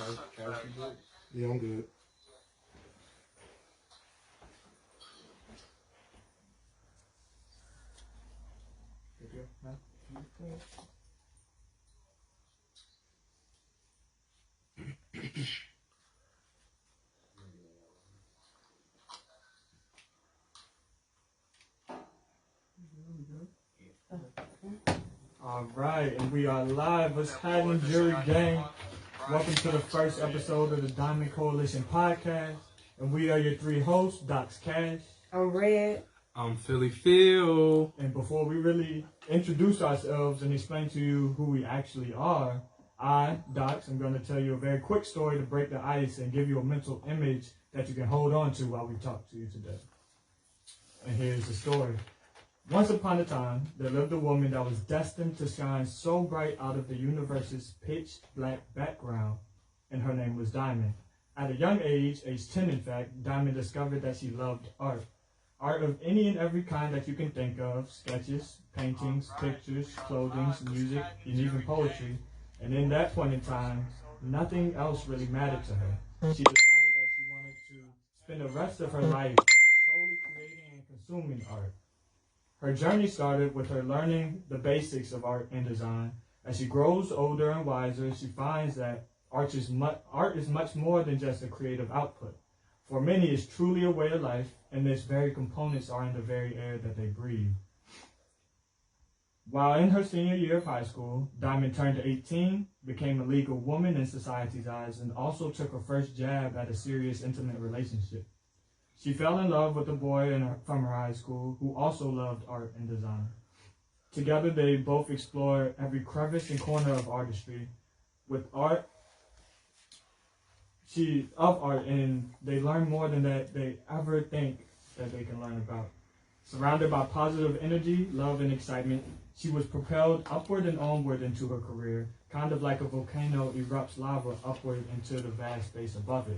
Cash, you good? Yeah, I'm good. All right, and we are live. What's happening, Jury Gang? Welcome to the first episode of the Diamond Coalition Podcast. And we are your three hosts, Doc's Cash. I'm Red. I'm Philly Phil. And before we really introduce ourselves and explain to you who we actually are, I, Docs, am going to tell you a very quick story to break the ice and give you a mental image that you can hold on to while we talk to you today. And here's the story. Once upon a time, there lived a woman that was destined to shine so bright out of the universe's pitch black background, and her name was Diamond. At a young age 10 in fact, Diamond discovered that she loved art. Art of any and every kind that you can think of: sketches, paintings, pictures, clothing, music, and even poetry. And in that point in time, nothing else really mattered to her. She decided that she wanted to spend the rest of her life solely creating and consuming art. Her journey started with her learning the basics of art and design. As she grows older and wiser, she finds that art is much more than just a creative output. For many, it's truly a way of life, and its very components are in the very air that they breathe. While in her senior year of high school, Diamond turned 18, became a legal woman in society's eyes, and also took her first jab at a serious, intimate relationship. She fell in love with a boy from her high school who also loved art and design. Together, they both explored every crevice and corner of artistry with art, and they learn more than that they ever think that they can learn about. Surrounded by positive energy, love, and excitement, she was propelled upward and onward into her career, kind of like a volcano erupts lava upward into the vast space above it.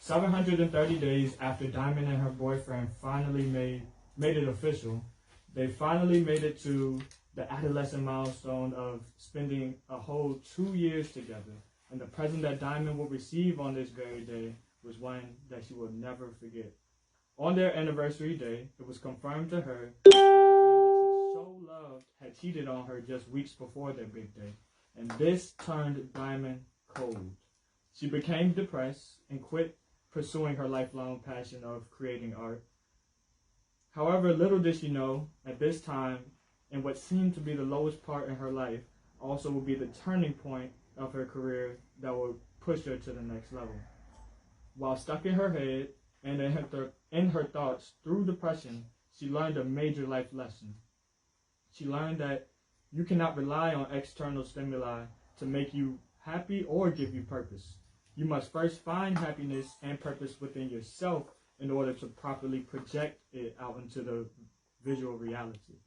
730 days after Diamond and her boyfriend finally made it official, they finally made it to the adolescent milestone of spending a whole 2 years together. And the present that Diamond will receive on this very day was one that she will never forget. On their anniversary day, it was confirmed to her that the man that she so loved had cheated on her just weeks before their big day. And this turned Diamond cold. She became depressed and quit pursuing her lifelong passion of creating art. However, little did she know, at this time, in what seemed to be the lowest part in her life, also would be the turning point of her career that would push her to the next level. While stuck in her head and in her thoughts through depression, she learned a major life lesson. She learned that you cannot rely on external stimuli to make you happy or give you purpose. You must first find happiness and purpose within yourself in order to properly project it out into the visual reality.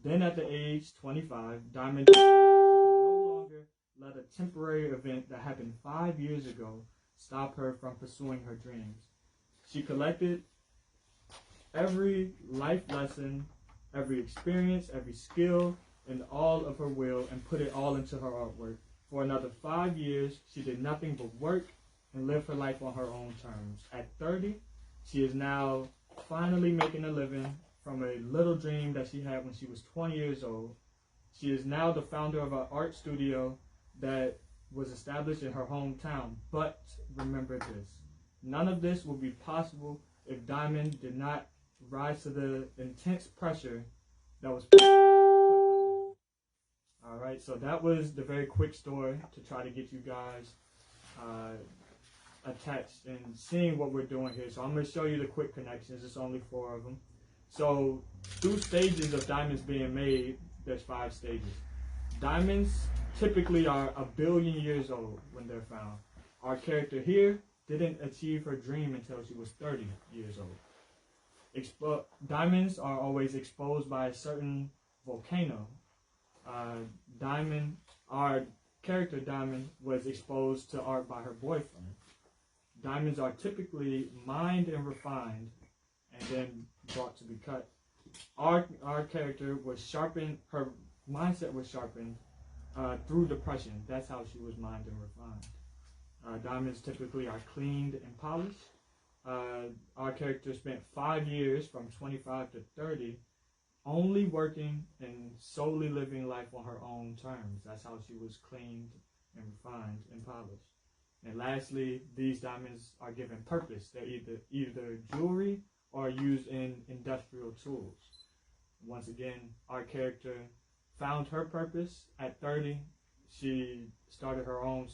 Then at the age 25, Diamond decided that she could no longer let a temporary event that happened 5 years ago stop her from pursuing her dreams. She collected every life lesson, every experience, every skill, and all of her will and put it all into her artwork. For another 5 years, she did nothing but work and live her life on her own terms. At 30, she is now finally making a living from a little dream that she had when she was 20 years old. She is now the founder of an art studio that was established in her hometown. But remember this, none of this would be possible if Diamond did not rise to the intense pressure that was put on her. All right, so that was the very quick story to try to get you guys attached and seeing what we're doing here. So I'm going to show you the quick connections. It's only 4 of them. So through stages of diamonds being made, there's 5 stages. Diamonds typically are 1 billion years old when they're found. Our character here didn't achieve her dream until she was 30 years old. Diamonds are always exposed by a certain volcano. Our character Diamond was exposed to art by her boyfriend. Diamonds are typically mined and refined and then brought to be cut. Our character was sharpened, her mindset was sharpened through depression. That's how she was mined and refined. Diamonds typically are cleaned and polished. Our character spent 5 years, from 25 to 30, only working and solely living life on her own terms. That's how she was cleaned and refined and polished. And lastly, these diamonds are given purpose. They're either jewelry or used in industrial tools. Once again, our character found her purpose at 30. She started her own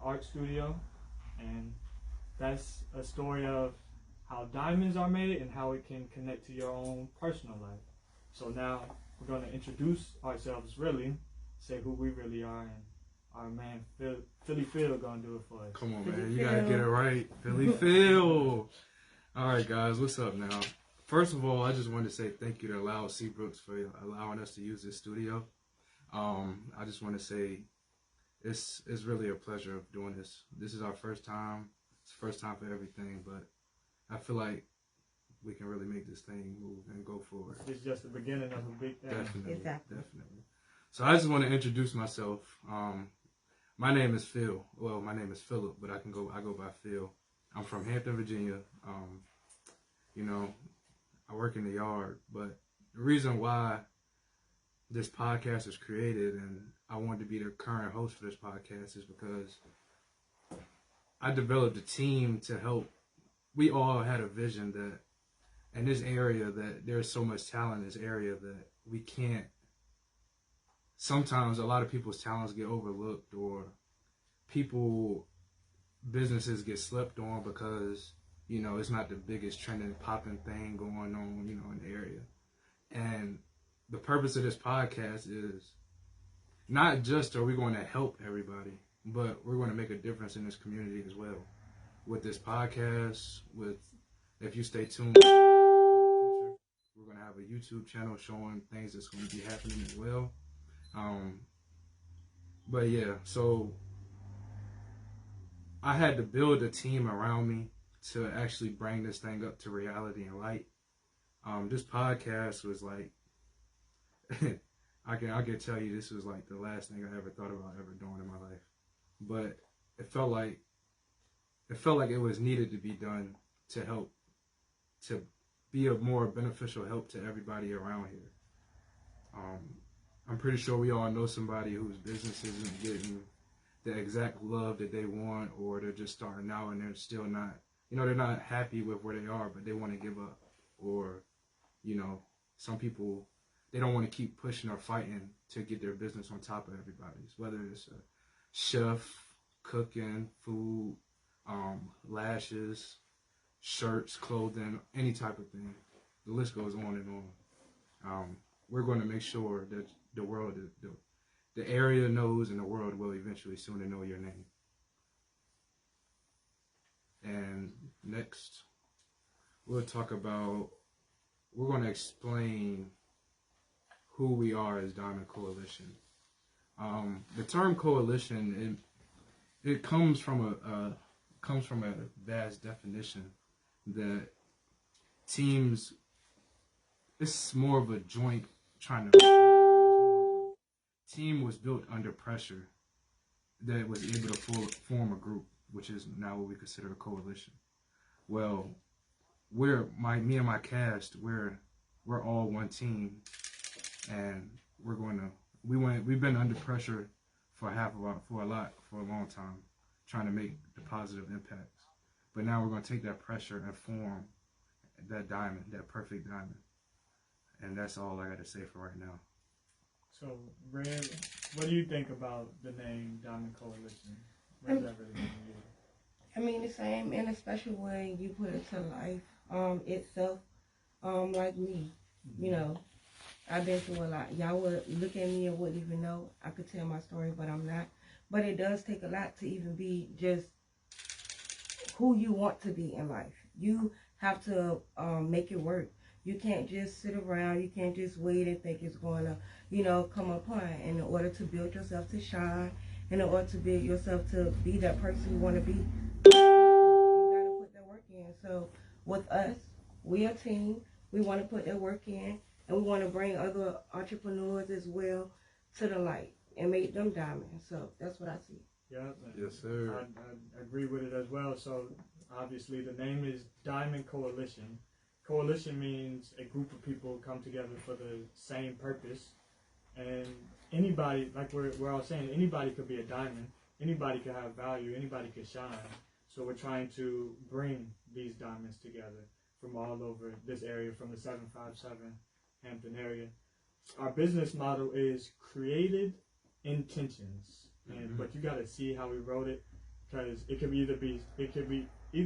art studio, and that's a story of how diamonds are made and how it can connect to your own personal life. So now we're going to introduce ourselves, really, say who we really are, and our man Philly Phil gonna do it for us. Come on, man, you gotta get it right, Philly Phil. All right, guys, what's up now? First of all, I just wanted to say thank you to Loud Seabrooks for allowing us to use this studio. I just want to say it's really a pleasure of doing this. This is our first time. It's the first time for everything, but I feel like we can really make this thing move and go forward. It's just the beginning of a big thing. Definitely. So I just want to introduce myself. My name is Phil. Well, my name is Philip, but I go by Phil. I'm from Hampton, Virginia. I work in the yard, but the reason why this podcast was created and I wanted to be the current host for this podcast is because I developed a team to help. We all had a vision that in this area that there's so much talent in this area that we can't. Sometimes a lot of people's talents get overlooked, or businesses get slept on because, it's not the biggest trending popping thing going on, in the area. And the purpose of this podcast is not just are we going to help everybody, but we're going to make a difference in this community as well. With this podcast, if you stay tuned, we're going to have a YouTube channel showing things that's going to be happening as well. But yeah, so I had to build a team around me to actually bring this thing up to reality and light. This podcast was like, I can tell you this was like the last thing I ever thought about ever doing in my life. But it felt like it was needed to be done to help, to be a more beneficial help to everybody around here. I'm pretty sure we all know somebody whose business isn't getting the exact love that they want, or they're just starting out and they're still not, they're not happy with where they are, but they want to give up. Or, some people, they don't want to keep pushing or fighting to get their business on top of everybody's, whether it's a chef, cooking, food, lashes, shirts, clothing, any type of thing. The list goes on and on. We're going to make sure that the world, the area knows, and the world will eventually soon to know your name. And next, we're going to explain who we are as Diamond Coalition. The term coalition, it comes from a vast definition that teams, it's more of a joint trying to. Team was built under pressure that was able to form a group, which is now what we consider a coalition. Well, me and my cast, we're all one team, and we've been under pressure for a long time, trying to make the positive impacts. But now we're going to take that pressure and form that diamond, that perfect diamond. And that's all I got to say for right now. So, Red, what do you think about the name Diamond Coalition? What does that really mean to you? I mean, the same in a special way you put it to life itself. Like me, I've been through a lot. Y'all would look at me and wouldn't even know I could tell my story, but I'm not. But it does take a lot to even be just who you want to be in life. You have to make it work. You can't just sit around. You can't just wait and think it's going to, come upon. In order to build yourself to shine, in order to build yourself to be that person you want to be, you got to put that work in. So with us, we are a team. We want to put that work in, and we want to bring other entrepreneurs as well to the light and make them diamonds. So that's what I see. Yeah. Yes, sir. I agree with it as well. So obviously the name is Diamond Coalition. Coalition means a group of people come together for the same purpose. And anybody, like we're all saying, anybody could be a diamond. Anybody could have value. Anybody could shine. So we're trying to bring these diamonds together from all over this area, from the 757 Hampton area. Our business model is created intentions, but you got to see how we wrote it, because it could either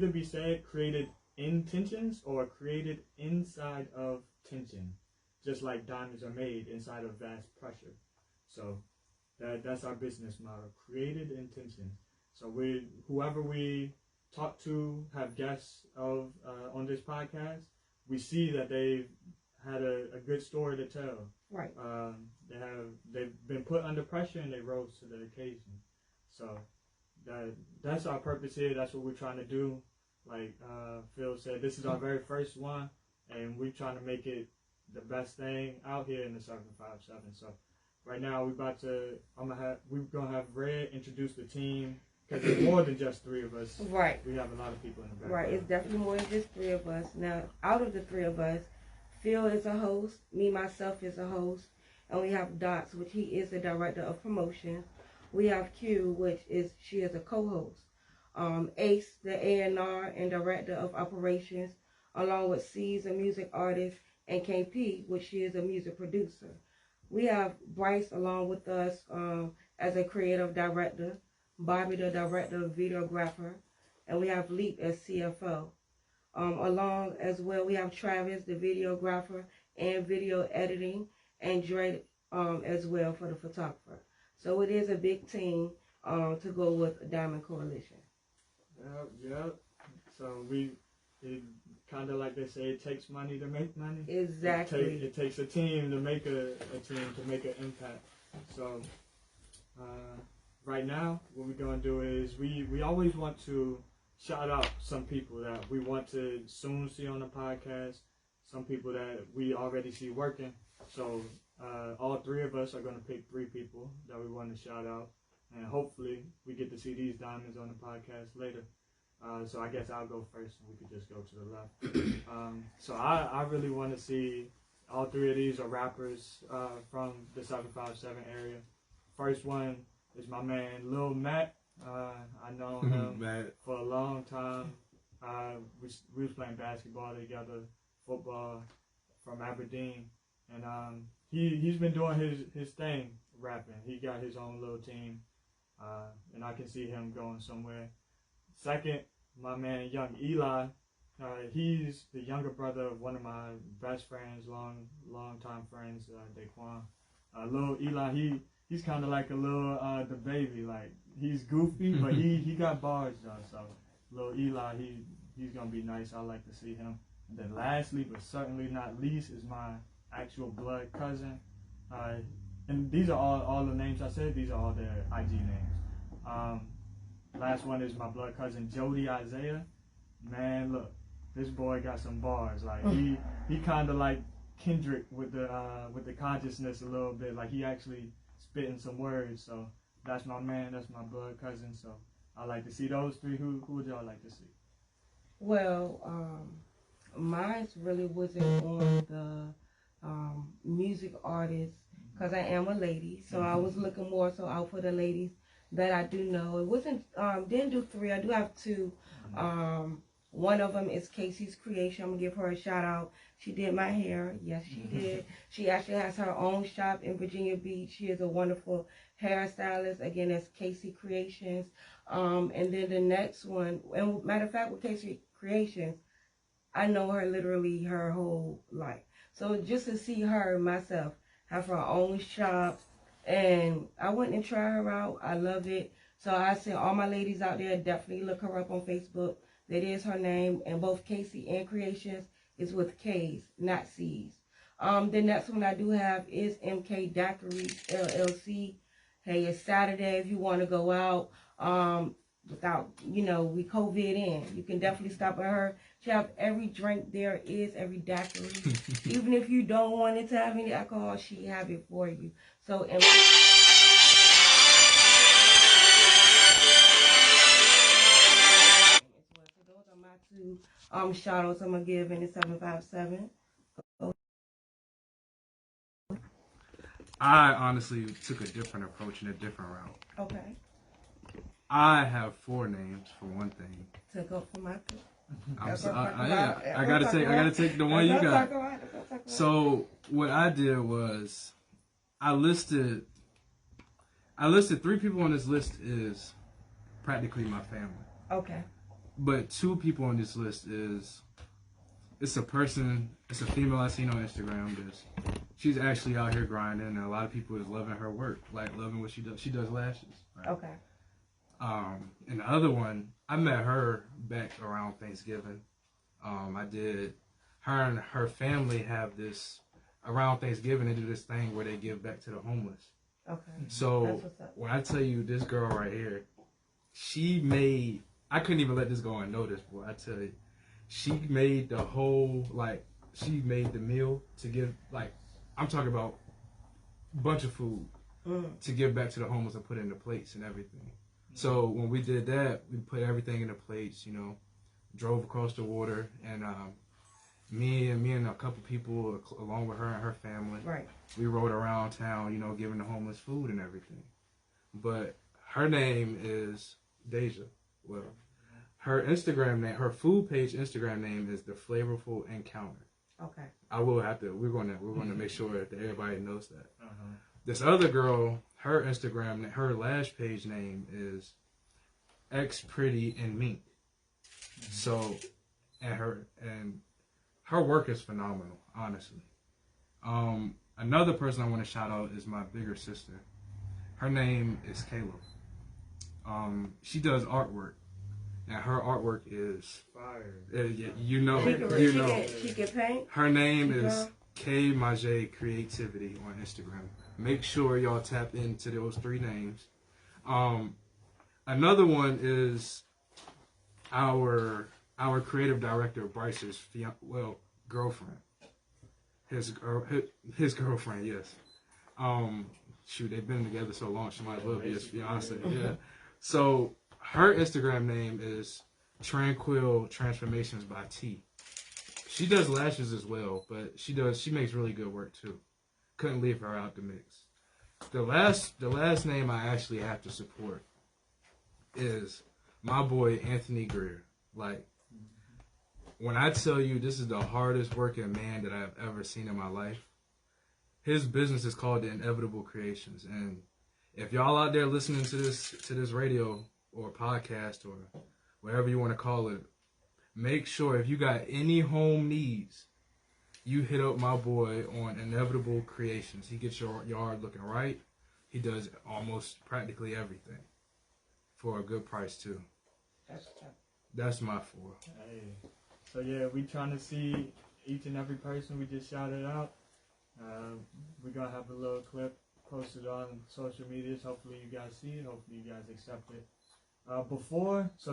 be said created intentions or created inside of tension, just like diamonds are made inside of vast pressure. So that's our business model, created intentions. So whoever we talk to, have guests of on this podcast, we see that they've had a good story to tell. Right. They've been put under pressure and they rose to the occasion. So that's our purpose here. That's what we're trying to do. Like Phil said, this is our very first one, and we're trying to make it the best thing out here in the 757. So right now we're gonna have Red introduce the team, because it's more than just three of us. Right. We have a lot of people in the back. Right. It's definitely more than just three of us. Now, out of the three of us, Phil is a host, myself is a host, and we have Dots, which he is the director of promotion. We have Q, she is a co-host. Ace, the A&R and director of operations, along with C's, a music artist, and KP, which she is a music producer. We have Bryce along with us as a creative director, Bobby, the director of videographer, and we have Leap as CFO. Along as well, we have Travis, the videographer and video editing, and Dre as well for the photographer. So it is a big team to go with Diamond Coalition. Yep. So it kind of like they say, it takes money to make money. Exactly. It takes a team to make a team to make an impact. So right now, what we're gonna do is we always want to shout out some people that we want to soon see on the podcast, some people that we already see working. So all three of us are going to pick three people that we want to shout out, and hopefully we get to see these diamonds on the podcast later. So I guess I'll go first, and we could just go to the left. So I really want to see all three of these are rappers from the 757 area. First one is my man Lil Matt. I know him for a long time. We was playing basketball together, football from Aberdeen, and he's been doing his thing, rapping. He got his own little team, and I can see him going somewhere. Second, my man Young Eli. He's the younger brother of one of my best friends, long time friends, Daquan. Little Eli, he's kind of like a little the baby. Like, he's goofy, but he got bars though. So little Eli, he's gonna be nice. I like to see him. And then lastly, but certainly not least, is my actual blood cousin. And these are all the names I said. These are all their IG names. Last one is my blood cousin Jody Isaiah. Man, look, this boy got some bars. Like he kind of like Kendrick with the consciousness a little bit. Like, he actually spitting some words. So that's my man. That's my blood cousin. So I like to see those three. Who would y'all like to see? Well, mine really wasn't on the music artists, because I am a lady. So I was looking more so out for the ladies that I do know. It wasn't didn't do three. I do have two. One of them is Casey's Creation. I'm gonna give her a shout out. She did my hair. Yes, she did. She actually has her own shop in Virginia Beach. She is a wonderful hairstylist. Again, that's Casey Creations. And then the next one, and matter of fact, with Casey Creations, I know her literally her whole life. So just to see her myself have her own shop, and I went and tried her out. I love it. So I say all my ladies out there, definitely look her up on Facebook. That is her name, and both Casey and Creations is with K's, not C's. The next one I do have is MK Daiquiris LLC. Hey, it's Saturday. If you want to go out without, we COVID in, you can definitely stop at her. She have every drink there is, every daiquiri. Even if you don't want it to have any alcohol, she have it for you. So shout outs I'm gonna give in the 757. I honestly took a different approach and a different route. Okay. I have 4 names for one thing. To go for my I gotta take the one you got. So what I did was I listed 3 people on this list is practically my family. Okay. But 2 people on this list it's a female I seen on Instagram. She's actually out here grinding, and a lot of people is loving her work, like loving what she does. She does lashes. Right? Okay. And the other one, I met her back around Thanksgiving. I did. Her and her family have this around Thanksgiving. They do this thing where they give back to the homeless. Okay. So when I tell you this girl right here, I couldn't even let this go unnoticed, boy. I tell you, she made the whole she made the meal to give I'm talking about a bunch of food to give back to the homeless and put in the plates and everything. So when we did that, we put everything in the plates, drove across the water, and me and a couple people along with her and her family, right, we rode around town, giving the homeless food and everything. But her name is Deja. Well, her Instagram name, her food page Instagram name is The Flavorful Encounter. Okay. We're gonna make sure that everybody knows that. This other girl, her Instagram, her lash page name is X Pretty and Mink. So, and her work is phenomenal, honestly. Another person I want to shout out is my bigger sister. Her name is Kayla. She does artwork, and her artwork is fire. She can paint. Her name is K Majay Creativity on Instagram. Make sure y'all tap into those 3 names. Another one is our creative director Bryce's girlfriend. His girlfriend, yes. They've been together so long, she might as well be his fiance. Yeah. So her Instagram name is Tranquil Transformations by T. She does lashes as well, but she makes really good work too. Couldn't leave her out the mix. The last name I actually have to support is my boy Anthony Greer. Like, when I tell you this is the hardest working man that I've ever seen in my life, his business is called The Inevitable Creations. And if y'all out there listening to this radio or podcast or whatever you want to call it, make sure if you got any home needs, you hit up my boy on Inevitable Creations. He gets your yard looking right. He does almost practically everything for a good price too. That's my 4. Hey. So yeah, we trying to see each and every person we just shouted out. We're going to have a little clip posted on social medias. Hopefully you guys see it. Hopefully you guys accept it.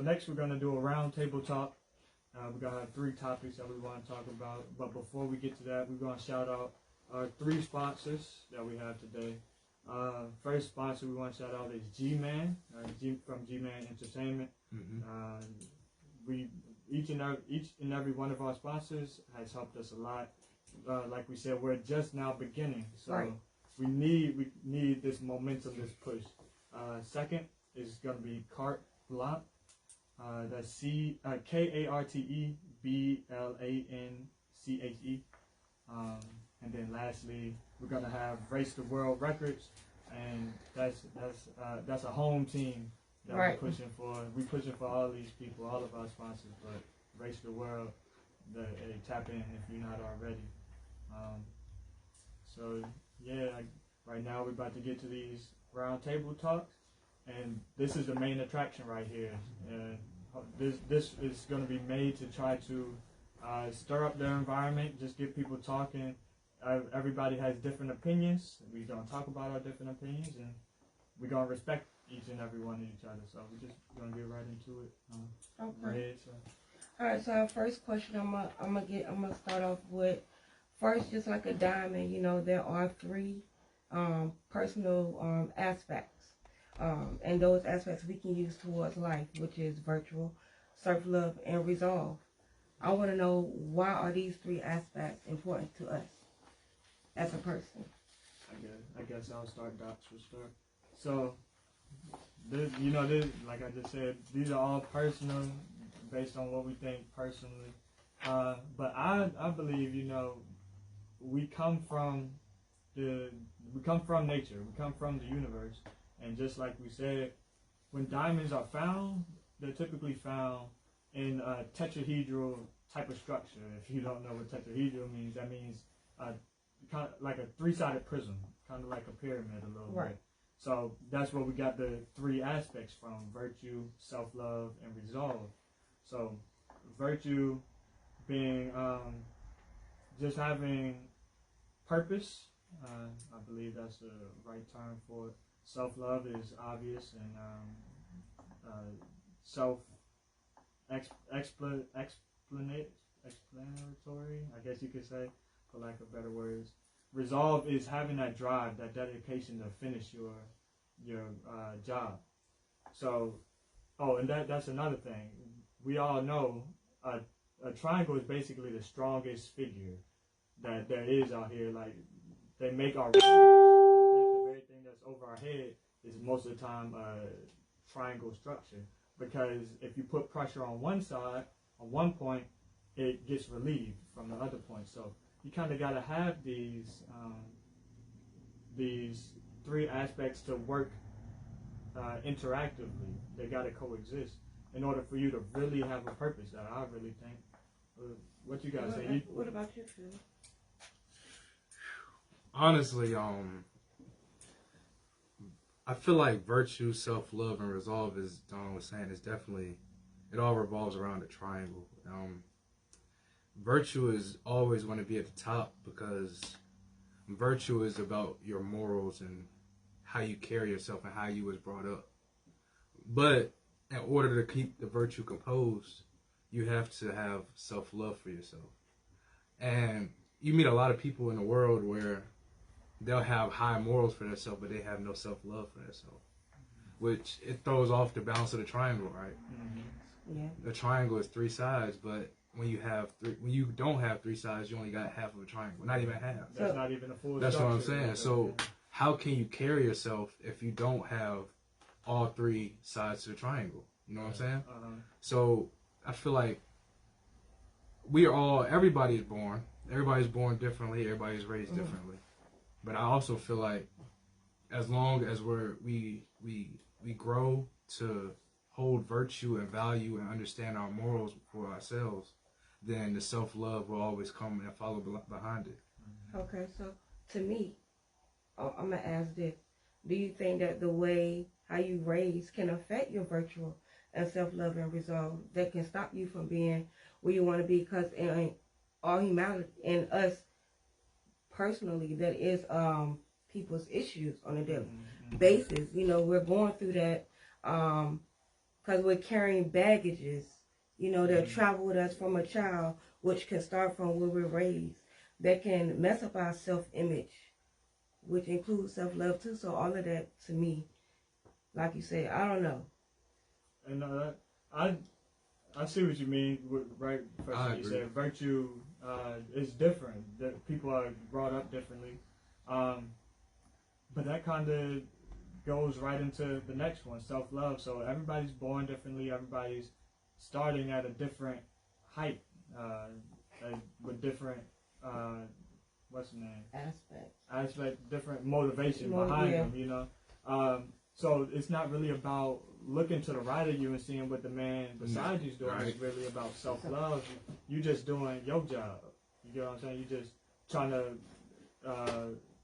Next we're going to do a round table talk. We're going to have 3 topics that we want to talk about. But before we get to that, we're going to shout out our 3 sponsors that we have today. First sponsor we want to shout out is G-Man, from G-Man Entertainment. Each and every one of our sponsors has helped us a lot. Like we said, we're just now beginning, so right. we need this momentum, this push. Second is going to be Carte Blanche. That's KARTEBLANCHE. And then lastly, we're going to have Race the World Records, and that's a home team that right. we're pushing for. We're pushing for all these people, all of our sponsors, but Race the World, tap in if you're not already. Right now we're about to get to these round table talks, and this is the main attraction right here. This is going to be made to try to stir up their environment, just get people talking. Everybody has different opinions. We're going to talk about our different opinions, and we're going to respect each and every one of each other. So we're just going to get right into it. Okay. All right. So our first question, I'm gonna start off with first, just like a diamond. There are 3 personal aspects, and those aspects we can use towards life, which is virtual, self-love, and resolve. I want to know, why are these 3 aspects important to us as a person? I guess I'll start. Docs will start. So, this, like I just said, these are all personal, based on what we think personally. But I believe, we come from nature. We come from the universe, and just like we said, when diamonds are found, they're typically found in a tetrahedral type of structure. If you don't know what tetrahedral means, that means kind of like a 3-sided prism, kind of like a pyramid a little bit. So that's where we got the 3 aspects from: virtue, self-love, and resolve. So virtue being just having purpose. I believe that's the right term for it. Self-love is obvious, and explanatory, I guess you could say, for lack of better words. Resolve is having that drive, that dedication to finish your job. So, and that's another thing. We all know a triangle is basically the strongest figure that there is out here. Like, they make our the very thing that's over our head is most of the time a triangle structure, because if you put pressure on one side, on one point, it gets relieved from the other point. So you kind of got to have these 3 aspects to work interactively. They got to coexist in order for you to really have a purpose. That I really think. What you guys say? What about you, Phil? Honestly, I feel like virtue, self-love, and resolve, as Don was saying, is definitely, it all revolves around the triangle. Virtue is always going to be at the top, because virtue is about your morals and how you carry yourself and how you was brought up. But in order to keep the virtue composed, you have to have self-love for yourself. And you meet a lot of people in the world where they'll have high morals for themselves, but they have no self-love for themselves, which it throws off the balance of the triangle, right? Mm-hmm. Yeah. The triangle is 3 sides, but when you don't have 3 sides, you only got half of a triangle, not even half. That's not even a full. That's what I'm saying. So how can you carry yourself if you don't have all 3 sides to the triangle? You know what I'm saying? So I feel like everybody's born differently, everybody's raised differently. But I also feel like as long as we grow to hold virtue and value and understand our morals for ourselves, then the self-love will always come and follow behind it. Okay, so to me, I'm going to ask this. Do you think that the way how you raise can affect your virtue and self-love and resolve that can stop you from being where you want to be? Because in all humanity, in us personally, that is people's issues on a daily basis. We're going through that because we're carrying baggages, that travel with us from a child, which can start from where we're raised, that can mess up our self-image, which includes self-love too. So all of that, to me, like you said, I don't know. And I see what you mean. Right, first you said virtue is different. That people are brought up differently, but that kind of goes right into the next one, self-love. So everybody's born differently. Everybody's starting at a different height, with different what's the name? Aspect, different motivation behind them. So it's not really about looking to the right of you and seeing what the man beside you's doing. It's really about self-love. You just doing your job. You get what I'm saying? You just trying to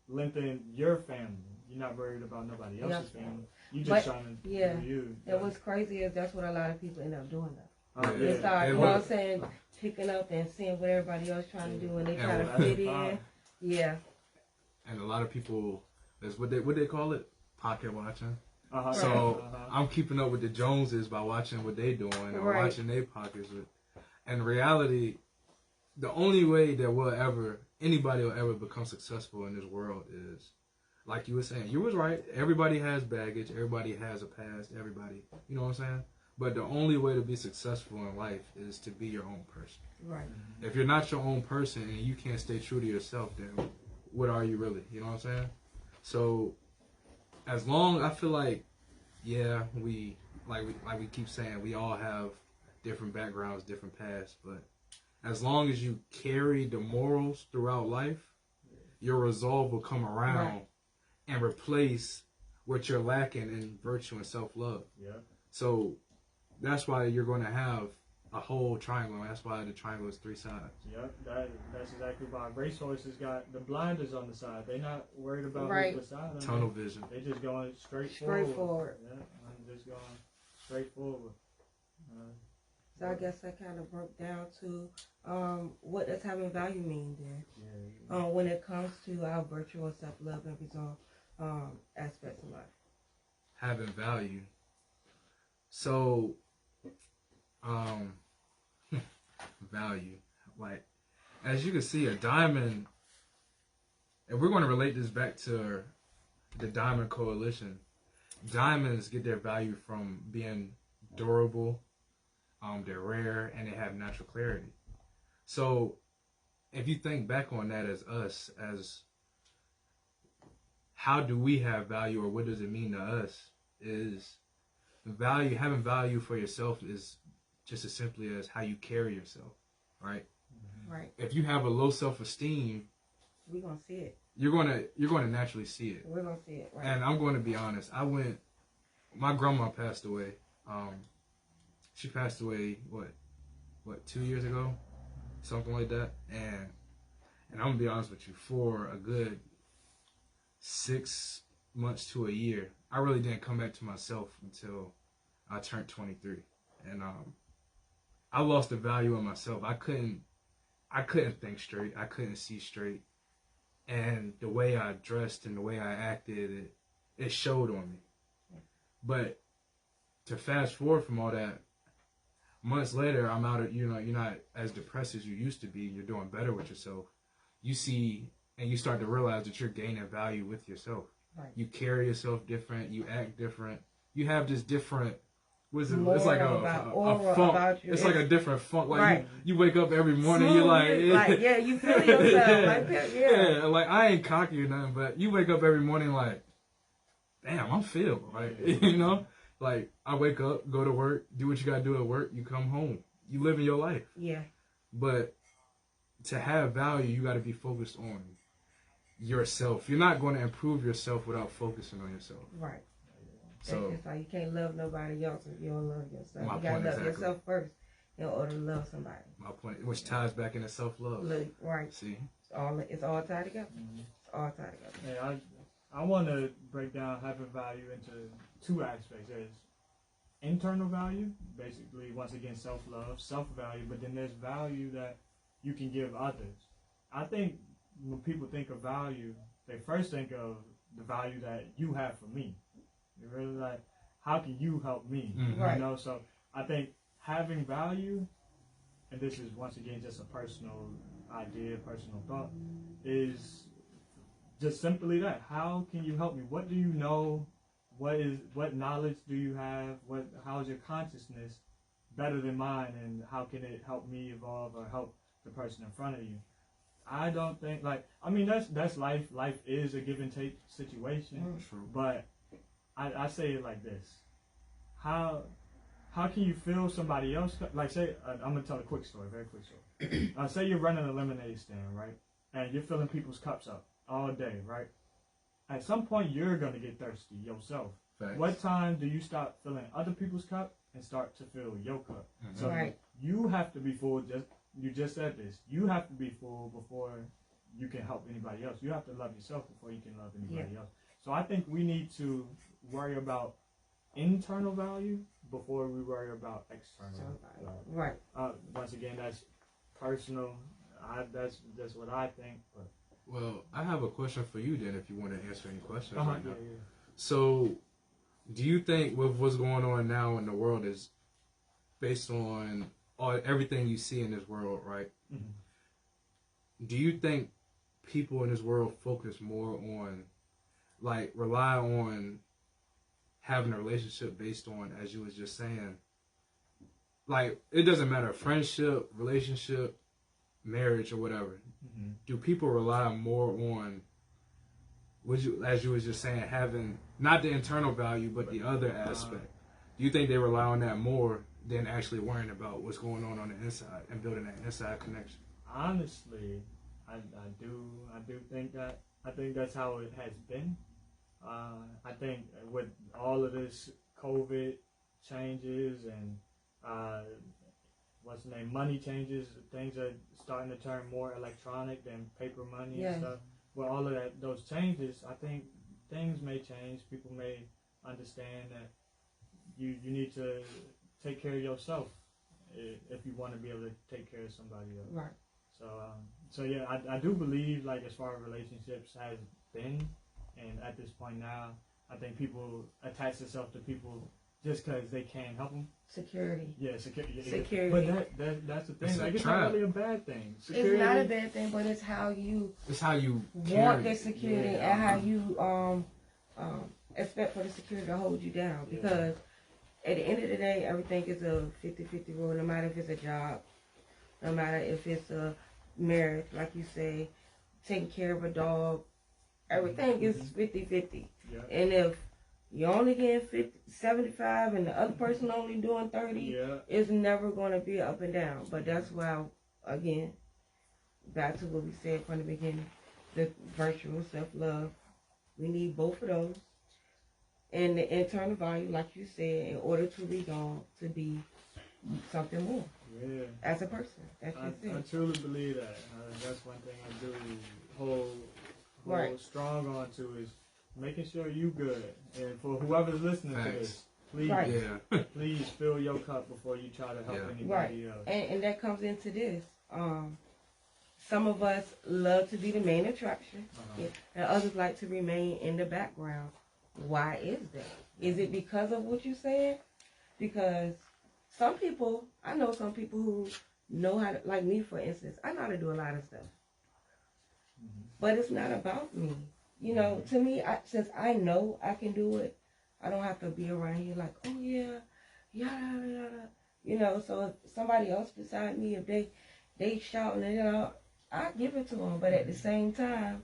lengthen your family. You're not worried about nobody else's family. You just trying to do you. And what's crazy is that's what a lot of people end up doing though. Oh, they start, you know what I'm saying, picking up and seeing what everybody else trying to do, and they try to fit in. Yeah. And a lot of people, that's what they call it, pocket watching. So I'm keeping up with the Joneses by watching what they doing and watching their pockets. And in reality, the only way that anybody will ever become successful in this world is, like you were saying, you was right. Everybody has baggage. Everybody has a past. Everybody, you know what I'm saying? But the only way to be successful in life is to be your own person. Right. If you're not your own person and you can't stay true to yourself, then what are you really? You know what I'm saying? So, as long, I feel like, yeah, we keep saying, we all have different backgrounds, different paths, but as long as you carry the morals throughout life, your resolve will come around and replace what you're lacking in virtue and self-love. Yeah. So that's why you're going to have a whole triangle. That's why the triangle is 3 sides. Yep, that's exactly why racehorses got the blinders on the side. They're not worried about Right. who's beside them. Tunnel vision. They're just going straight Forward. Yeah, I'm just going straight forward. So I guess that kind of broke down to what does having value mean then? Yeah. When it comes to our virtual self-love and resolve aspects of life. Having value. So, value. Like, as you can see, a diamond, and we're going to relate this back to the Diamond Coalition. Diamonds get their value from being durable, they're rare, and they have natural clarity. So, if you think back on that as us, as how do we have value, or what does it mean to us, is value, having value for yourself is just as simply as how you carry yourself, right? Right. If you have a low self-esteem, We're going to see it. you're gonna naturally see it. We're going to see it, right? And I'm going to be honest. My grandma passed away. She passed away, what, 2 years ago? Something like that. And I'm going to be honest with you, for a good 6 months to a year, I really didn't come back to myself until I turned 23. And I lost the value in myself. I couldn't think straight. I couldn't see straight. And the way I dressed and the way I acted, it showed on me. But to fast forward from all that, months later, I'm out of, you're not as depressed as you used to be. You're doing better with yourself. You see, and you start to realize that you're gaining value with yourself. Right. You carry yourself different. You act different. You have this different, it's More like a aura funk. about you. It's like a different funk. Like Right. you wake up every morning, you're like, yeah, you feel yourself. Like that, yeah. like I ain't cocky or nothing, but you wake up every morning like, damn, I'm filled. Like, you know, like I wake up, go to work, do what you gotta do at work, you come home, you live in your life. Yeah. But to have value, you gotta be focused on yourself. You're not going to improve yourself without focusing on yourself. Right. So That's just like you can't love nobody else if you don't love yourself. My You gotta point, love exactly. yourself first in order to love somebody. my point, which ties back into self-love. Look, right. See, It's all tied together. Mm-hmm. It's all tied together. Hey, I want to break down having value into 2 aspects. There's internal value, basically, once again, self-love, self-value, but then there's value that you can give others. I think when people think of value, they first think of the value that you have for me. You're really like, how can you help me? Mhm. Right. You know, so I think having value, and this is once again just a personal idea, personal thought, is just simply that. How can you help me? What do you know? What knowledge do you have? How is your consciousness better than mine, and how can it help me evolve or help the person in front of you? I don't think that's life. Life is a give and take situation. True. But I say it like this: how can you feel somebody else? Like, say, I'm gonna tell a quick story, very quick story. Say you're running a lemonade stand, right? And you're filling people's cups up all day, right? At some point, you're gonna get thirsty yourself. Facts. What time do you stop filling other people's cup and start to fill your cup? Mhm. So Right. you have to be full. You just said this. You have to be full before you can help anybody else. You have to love yourself before you can love anybody else. So I think we need to worry about internal value before we worry about external value. Right. Once again, that's personal. That's what I think. But Well, I have a question for you then, if you want to answer any questions right now. yeah. So, do you think with what's going on now in the world is based on everything you see in this world, right? Mm-hmm. Do you think people in this world focus more on, like, rely on having a relationship based on, as you was just saying, like, it doesn't matter, friendship, relationship, marriage, or whatever. Mm-hmm. Do people rely more on, as you was just saying, having not the internal value but the other aspect? Do you think they rely on that more than actually worrying about what's going on the inside and building that inside connection? Honestly, I do think that. I think that's how it has been. I think with all of this COVID changes and what's the name, money changes, things are starting to turn more electronic than paper money and stuff. With all of those changes, I think things may change. People may understand that you need to take care of yourself if you want to be able to take care of somebody else. Right. So yeah, I do believe, like, as far as relationships has been, and at this point now, I think people attach themselves to people just because they can't help them. Security. Yeah, security. Security. But that's the thing. It's it's not really a bad thing. Security, it's not a bad thing, but it's how you. It's how you want the security and how you expect for the security to hold you down. Because at the end of the day, everything is a 50-50 rule. No matter if it's a job, no matter if it's a marriage, like you say, taking care of a dog, everything is 50-50. Yeah. And if you only getting 75 and the other person only doing 30, it's never going to be up and down. But that's why, again, back to what we said from the beginning, the virtual self-love, we need both of those. And the internal value, like you said, in order to be gone, to be something more. Yeah. As a person. That's just it. I truly believe that. That's one thing I do hold strong on to is making sure you good. And for whoever's listening to this, please, please fill your cup before you try to help anybody else. And that comes into this. Some of us love to be the main attraction, and others like to remain in the background. Why is that? Is it because of what you said? Because some people, I know some people who know how to, like me for instance, I know how to do a lot of stuff. But it's not about me. You know, to me, since I know I can do it, I don't have to be around here like, oh yeah, yada, yada. You know, so if somebody else beside me, if they shouting it out, I give it to them. But at the same time,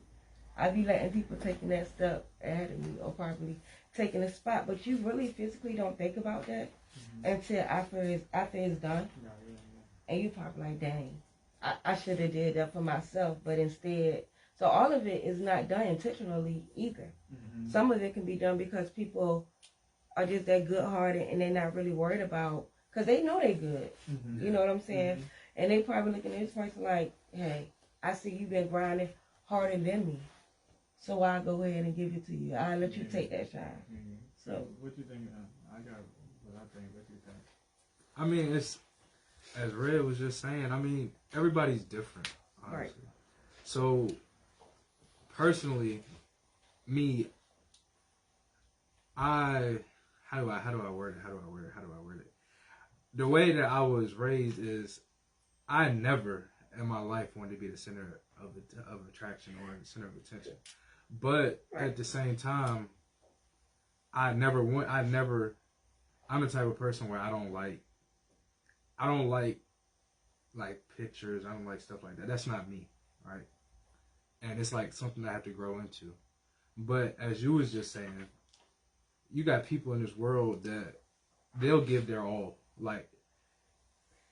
I be letting people taking that step ahead of me or probably taking a spot. But you really physically don't think about that until after it's done. And you probably like, dang, I should have did that for myself. But instead, so all of it is not done intentionally either. Some of it can be done because people are just that good-hearted and they're not really worried about, because they know they're good. You know what I'm saying? And they probably looking at this person like, hey, I see you've been grinding harder than me. So I'll go ahead and give it to you. I'll let you take that shine. So what you think? I got what I think. What you think? I mean, it's, as Red was just saying, I mean, everybody's different, honestly. Right. So, personally, me, how do I word it? The way that I was raised is, I never in my life wanted to be the center of attraction or the center of attention. But at the same time, I'm the type of person where I don't like pictures. I don't like stuff like that. That's not me, right? And it's like something I have to grow into. But as you was just saying, you got people in this world that they'll give their all. Like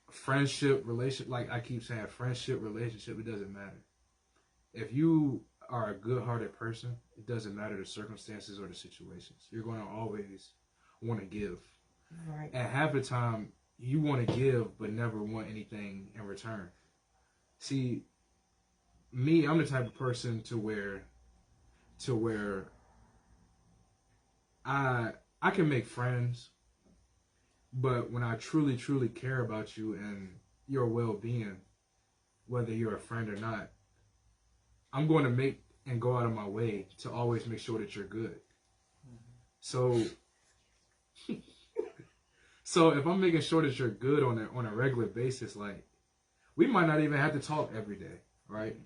friendship, relationship, like I keep saying, friendship, relationship, it doesn't matter. If you are a good-hearted person, it doesn't matter the circumstances or the situations. You're going to always want to give. Right. And half the time, you want to give but never want anything in return. See, me, I'm the type of person to where I can make friends, but when I truly, truly care about you and your well-being, whether you're a friend or not, I'm going to make and go out of my way to always make sure that you're good. So if I'm making sure that you're good on a regular basis, like, we might not even have to talk every day, right?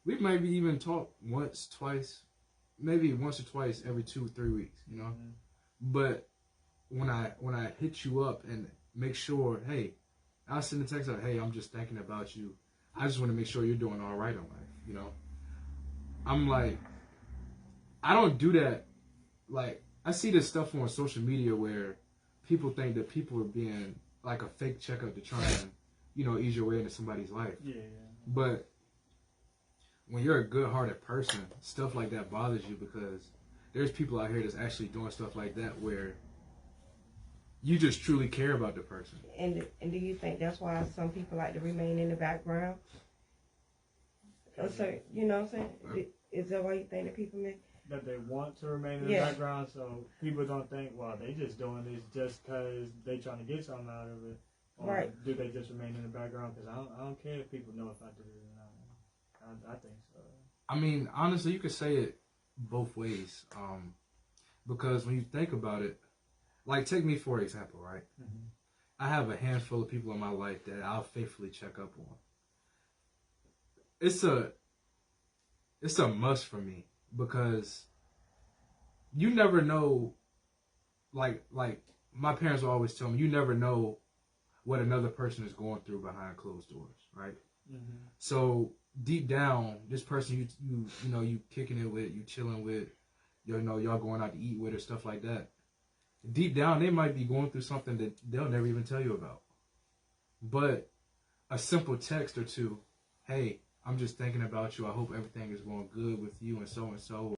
We might even talk once, twice, maybe once or twice every 2-3 weeks, you know? But when I hit you up and make sure, hey, I'll send a text out, hey, I'm just thinking about you. I just want to make sure you're doing all right in life, you know? I'm like, I don't do that. Like, I see this stuff on social media where people think that people are being like a fake checkup to try and, you know, ease your way into somebody's life. Yeah. But when you're a good-hearted person, stuff like that bothers you because there's people out here that's actually doing stuff like that where you just truly care about the person. And do you think that's why some people like to remain in the background? So, you know what I'm saying? Is that why you think that people make? That they want to remain in the background, so people don't think, well, they just doing this just because they trying to get something out of it. Or Right. do they just remain in the background? Because I don't care if people know if I did it or not. I think so. I mean, honestly, you could say it both ways. Because when you think about it, like take me for example, right? Mm-hmm. I have a handful of people in my life that I'll faithfully check up on. It's a must for me because you never know. Like my parents will always tell me, you never know what another person is going through behind closed doors, right? Mm-hmm. So deep down, this person you kicking it with, you chilling with, you know, y'all going out to eat with or stuff like that. Deep down, they might be going through something that they'll never even tell you about. But a simple text or two, hey, I'm just thinking about you. I hope everything is going good with you and so,